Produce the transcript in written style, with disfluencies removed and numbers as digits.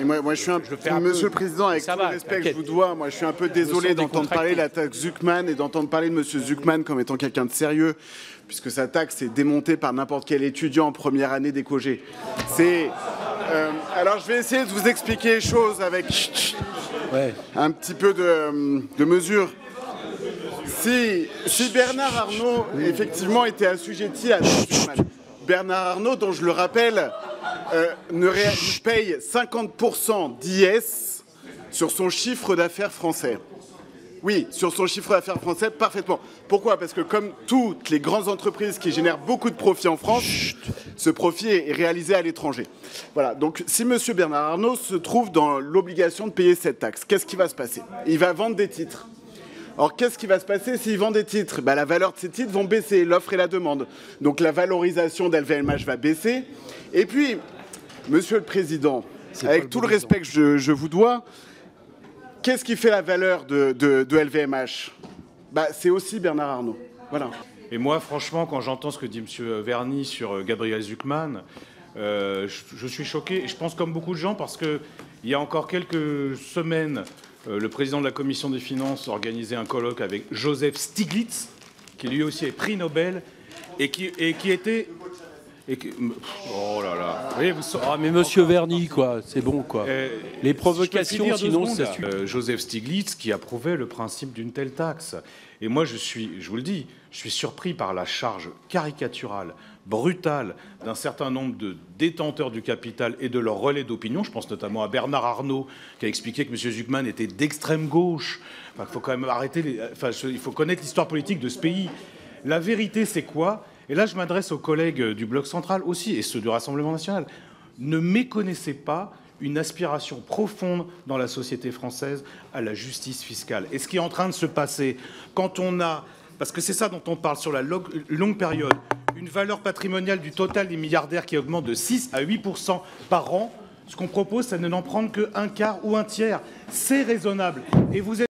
Et moi, je suis un Monsieur le Président, avec tout le respect que je vous dois, moi, je suis un peu désolé d'entendre parler de la taxe Zuckman et d'entendre parler de Monsieur Zuckman comme étant quelqu'un de sérieux, puisque sa taxe est démontée par n'importe quel étudiant en première année d'écogé. Alors, je vais essayer de vous expliquer les choses avec un petit peu de mesure. Si Bernard Arnault, effectivement, était assujetti à Zuckman, Bernard Arnault, dont je le rappelle, paye 50% d'IS sur son chiffre d'affaires français. Oui, sur son chiffre d'affaires français, parfaitement. Pourquoi? Parce que comme toutes les grandes entreprises qui génèrent beaucoup de profit en France, ce profit est réalisé à l'étranger. Voilà, donc si M. Bernard Arnault se trouve dans l'obligation de payer cette taxe, qu'est-ce qui va se passer? Il va vendre des titres. Alors, qu'est-ce qui va se passer s'il vend des titres? La valeur de ces titres vont baisser, l'offre et la demande. Donc, la valorisation d'LVMH va baisser. Et puis, Monsieur le Président, avec tout le respect que je vous dois, qu'est-ce qui fait la valeur de LVMH? C'est aussi Bernard Arnault. Voilà. Et moi, franchement, quand j'entends ce que dit M. Verny sur Gabriel Zuckman, je suis choqué. Et je pense comme beaucoup de gens parce qu'il y a encore quelques semaines, le président de la Commission des Finances organisait un colloque avec Joseph Stiglitz, qui lui aussi est prix Nobel, et qui était... Oh là là. Mais Monsieur Verny, quoi, c'est bon, quoi. Les provocations, sinon, ça suffit. Joseph Stiglitz qui approuvait le principe d'une telle taxe. Et moi, je vous le dis, je suis surpris par la charge caricaturale, brutale d'un certain nombre de détenteurs du capital et de leurs relais d'opinion. Je pense notamment à Bernard Arnault, qui a expliqué que M. Zuckman était d'extrême gauche. Il faut quand même arrêter... il faut connaître l'histoire politique de ce pays. La vérité, c'est quoi? Et là, je m'adresse aux collègues du Bloc central aussi, et ceux du Rassemblement national. Ne méconnaissez pas une aspiration profonde dans la société française à la justice fiscale. Et ce qui est en train de se passer, quand on a, parce que c'est ça dont on parle sur la longue période, une valeur patrimoniale du total des milliardaires qui augmente de 6 à 8% par an, ce qu'on propose, c'est de n'en prendre qu'un quart ou un tiers. C'est raisonnable. Et vous êtes